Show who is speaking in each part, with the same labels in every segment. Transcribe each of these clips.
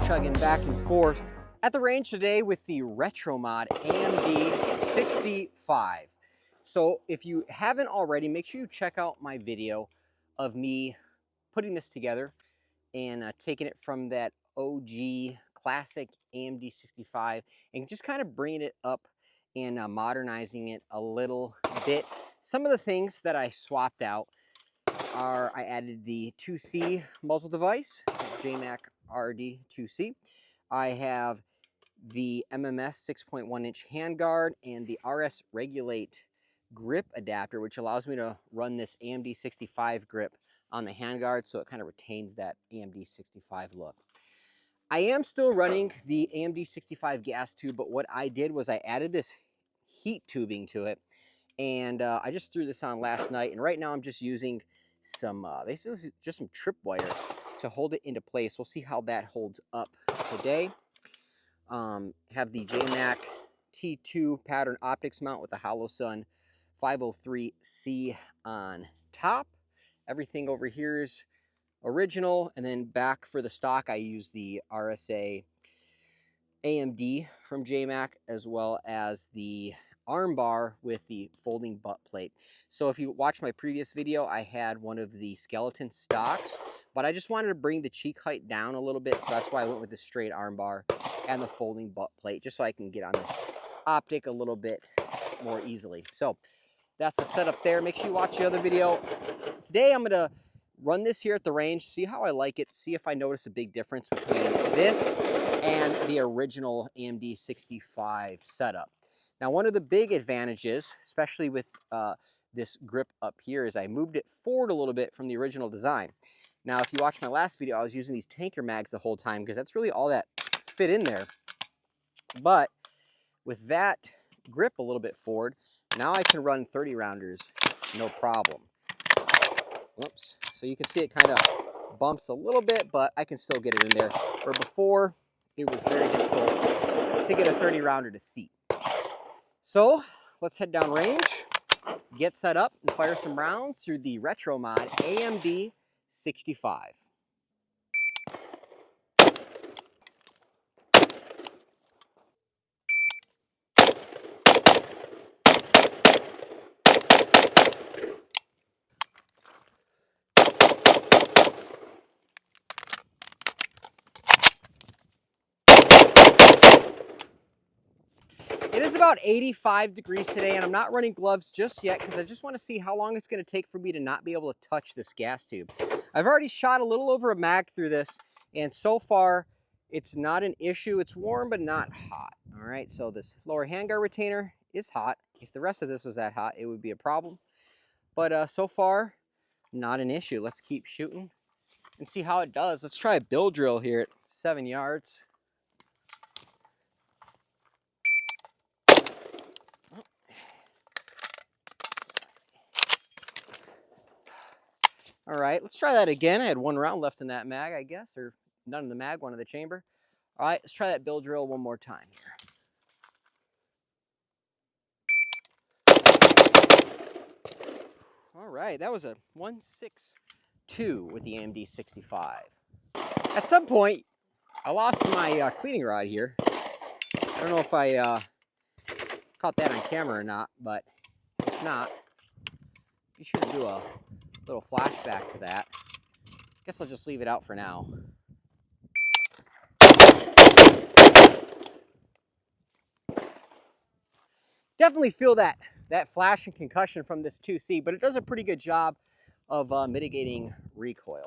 Speaker 1: chugging back and forth at the range today with the retro mod AMD-65. So if you haven't already, make sure you check out my video of me putting this together and taking it from that OG classic AMD-65 and just kind of bringing it up and modernizing it a little bit. Some of the things that I swapped out are I added the 2C muzzle device, JMac RD2C. I have the MMS 6.1 inch handguard and the RS Regulate grip adapter, which allows me to run this AMD-65 grip on the handguard so it kind of retains that AMD-65 look. I am still running the AMD-65 gas tube, but what I did was I added this heat tubing to it, and I just threw this on last night, and right now I'm just using some basically just some tripwire to hold it into place. We'll see how that holds up today. Have the JMac T2 pattern optics mount with the HoloSun 503C on top. Everything over here is original, and then back for the stock I use the RSA AMD from JMac, as well as the armbar with the folding butt plate. So if you watch my previous video, I had one of the skeleton stocks, but I just wanted to bring the cheek height down a little bit, so that's why I went with the straight armbar and the folding butt plate, just so I can get on this optic a little bit more easily. So that's the setup there. Make sure you watch the other video. Today I'm gonna run this here at the range, see how I like it, see if I notice a big difference between this and the original AMD-65 setup. Now, one of the big advantages, especially with this grip up here, is I moved it forward a little bit from the original design. Now, if you watched my last video, I was using these tanker mags the whole time because that's really all that fit in there. But with that grip a little bit forward, now I can run 30 rounders, no problem. Whoops. So you can see it kind of bumps a little bit, but I can still get it in there. Where before, it was very difficult to get a 30 rounder to seat. So let's head down range, get set up, and fire some rounds through the retro mod AMD-65. It is about 85 degrees today, and I'm not running gloves just yet because I just want to see how long it's going to take for me to not be able to touch this gas tube. I've already shot a little over a mag through this, and so far it's not an issue. It's warm but not hot. All right, so this lower handguard retainer is hot. If the rest of this was that hot, it would be a problem. But so far, not an issue. Let's keep shooting and see how it does. Let's try a bill drill here at 7 yards. All right, let's try that again. I had one round left in that mag, I guess, or none in the mag, one in the chamber. All right, let's try that bill drill one more time here. All right, that was a 162 with the AMD-65. At some point, I lost my cleaning rod here. I don't know if I caught that on camera or not, but if not, be sure to do a little flashback to that. Guess I'll just leave it out for now. Definitely feel that flash and concussion from this 2C, but it does a pretty good job of mitigating recoil.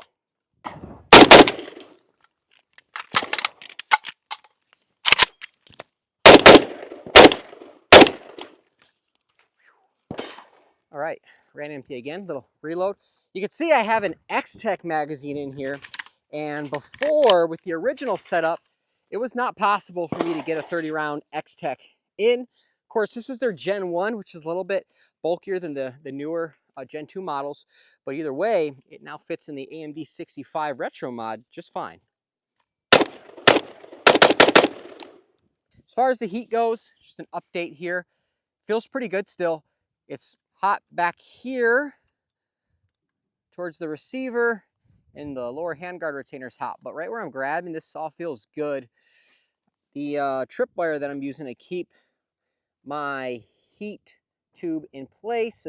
Speaker 1: All right, ran empty again, little reload. You can see I have an X-Tech magazine in here, and before, with the original setup, it was not possible for me to get a 30 round X-Tech in. Of course, this is their Gen 1, which is a little bit bulkier than the newer Gen 2 models, but either way, it now fits in the AMD-65 retro mod just fine. As far as the heat goes, just an update here. Feels pretty good still. It's hot back here towards the receiver, and the lower handguard retainer is hot. But right where I'm grabbing, this all feels good. The tripwire that I'm using to keep my heat tube in place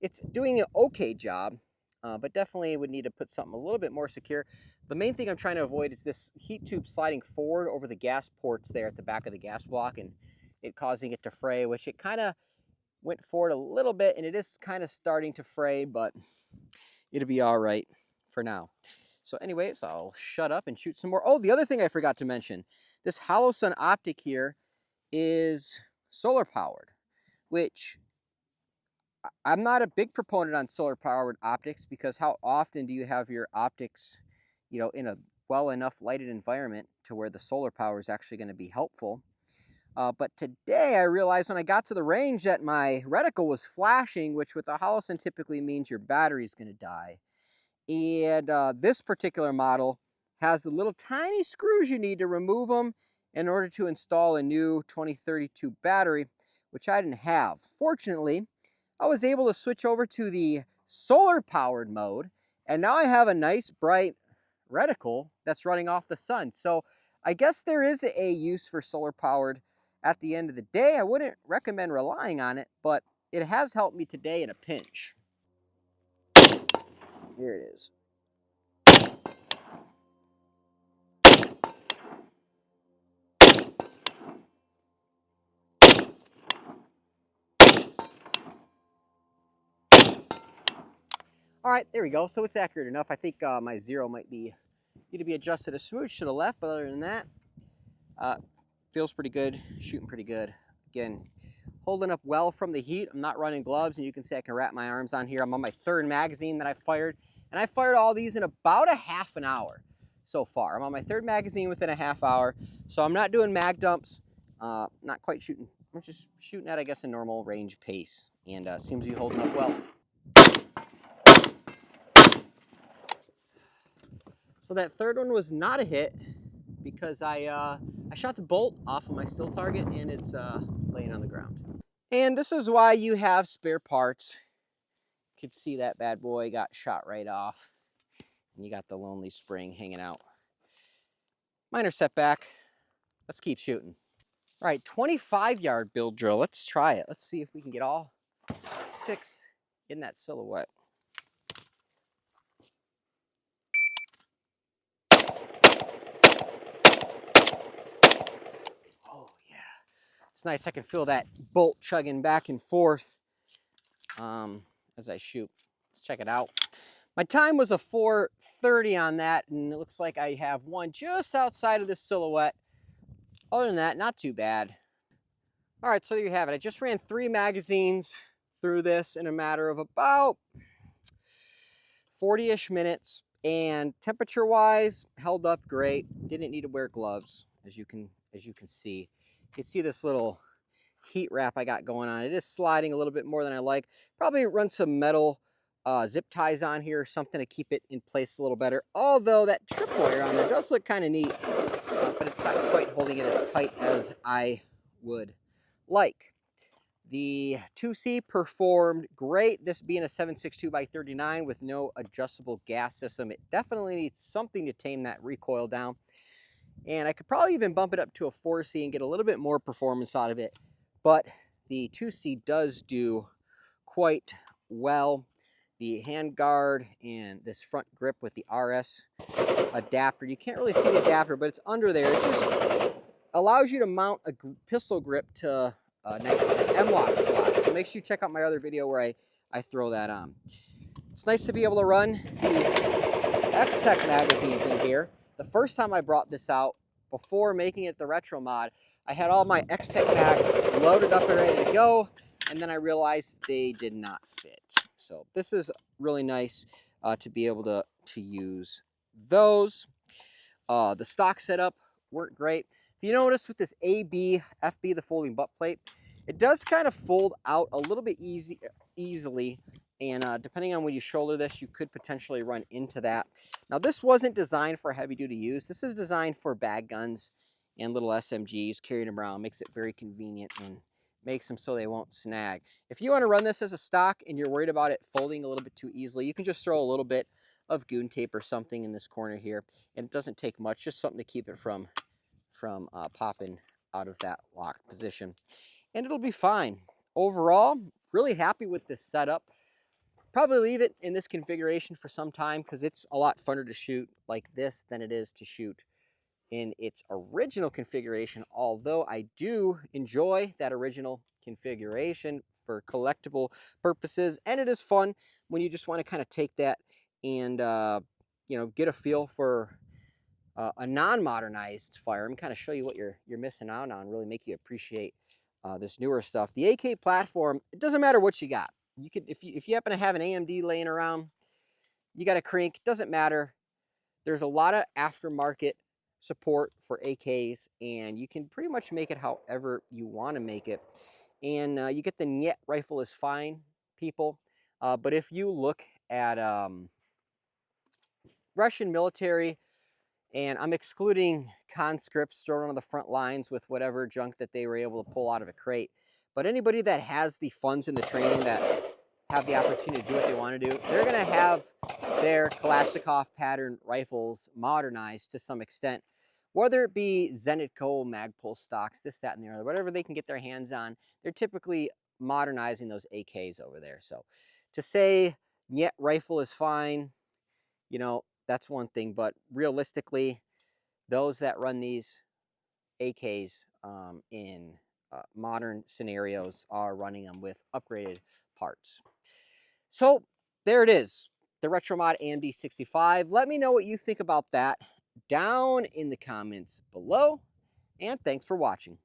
Speaker 1: it's doing an okay job, but definitely would need to put something a little bit more secure. The main thing I'm trying to avoid is this heat tube sliding forward over the gas ports there at the back of the gas block and it causing it to fray, which it kind of went forward a little bit and it is kind of starting to fray, but it'll be all right for now. So anyways, I'll shut up and shoot some more. Oh, the other thing I forgot to mention, this Hollow Sun optic here is solar powered, which I'm not a big proponent on solar powered optics because how often do you have your optics, in a well enough lighted environment to where the solar power is actually going to be helpful. But today I realized when I got to the range that my reticle was flashing, which with a Hollow Sun typically means your battery is going to die. And this particular model has the little tiny screws you need to remove them in order to install a new 2032 battery, which I didn't have. Fortunately, I was able to switch over to the solar powered mode, and now I have a nice bright reticle that's running off the sun. So I guess there is a use for solar powered at the end of the day. I wouldn't recommend relying on it, but it has helped me today in a pinch. Here it is. All right, there we go. So it's accurate enough. I think my zero might need to be adjusted a smooch to the left, but other than that, feels pretty good, shooting pretty good. Again, holding up well from the heat. I'm not running gloves, and you can see I can wrap my arms on here. I'm on my third magazine that I fired, and I fired all these in about a half an hour so far. I'm on my third magazine within a half hour, so I'm not doing mag dumps, not quite shooting. I'm just shooting at, I guess, a normal range pace, and seems to be holding up well. So that third one was not a hit because I shot the bolt off of my still target and it's laying on the ground. And this is why you have spare parts. You can see that bad boy got shot right off. And you got the lonely spring hanging out. Minor setback. Let's keep shooting. All right, 25-yard build drill. Let's try it. Let's see if we can get all 6 in that silhouette. Oh, yeah. It's nice. I can feel that bolt chugging back and forth as I shoot. Let's check it out. My time was a 4:30 on that, and it looks like I have one just outside of the silhouette. Other than that, not too bad. All right, so there you have it. I just ran 3 magazines through this in a matter of about 40-ish minutes, and temperature-wise, held up great. Didn't need to wear gloves, as you can see. You can see this little heat wrap I got going on. It is sliding a little bit more than I like. Probably run some metal zip ties on here, something to keep it in place a little better. Although that tripwire on there does look kind of neat, but it's not quite holding it as tight as I would like. The 2C performed great. This being a 7.62x39 with no adjustable gas system, it definitely needs something to tame that recoil down. And I could probably even bump it up to a 4C and get a little bit more performance out of it. But the 2C does do quite well. The handguard and this front grip with the RS adapter. You can't really see the adapter, but it's under there. It just allows you to mount a pistol grip to an M-lock slot. So make sure you check out my other video where I throw that on. It's nice to be able to run the X-Tech magazines in here. The first time I brought this out, before making it the retro mod, I had all my X-Tech mags loaded up and ready to go, and then I realized they did not fit. So this is really nice to be able to use those. The stock setup worked great. If you notice with this AB, FB, the folding butt plate, it does kind of fold out a little bit easily. And depending on when you shoulder this, you could potentially run into that. Now, this wasn't designed for heavy-duty use. This is designed for bag guns and little SMGs, carrying them around. Makes it very convenient and makes them so they won't snag. If you want to run this as a stock and you're worried about it folding a little bit too easily, you can just throw a little bit of goon tape or something in this corner here, and it doesn't take much, just something to keep it from popping out of that locked position, and it'll be fine. Overall, really happy with this setup. Probably leave it in this configuration for some time because it's a lot funner to shoot like this than it is to shoot in its original configuration, although I do enjoy that original configuration for collectible purposes, and it is fun when you just want to kind of take that and you know, get a feel for a non-modernized firearm, kind of show you what you're missing out on, really make you appreciate this newer stuff. The AK platform, it doesn't matter what you got. You could, if you happen to have an AMD laying around, you got a crank, doesn't matter. There's a lot of aftermarket support for AKs, and you can pretty much make it however you want to make it. And you get the Niet rifle is fine, people. But if you look at Russian military, and I'm excluding conscripts thrown on the front lines with whatever junk that they were able to pull out of a crate, but anybody that has the funds and the training that have the opportunity to do what they want to do, they're going to have their Kalashnikov pattern rifles modernized to some extent, whether it be Zenitco, Magpul stocks, this, that, and the other, whatever they can get their hands on. They're typically modernizing those AKs over there. So to say Niet rifle is fine, you know, that's one thing, but realistically, those that run these AKs in modern scenarios are running them with upgraded parts. So there it is, the RetroMod AMD-65. Let me know what you think about that down in the comments below, and thanks for watching.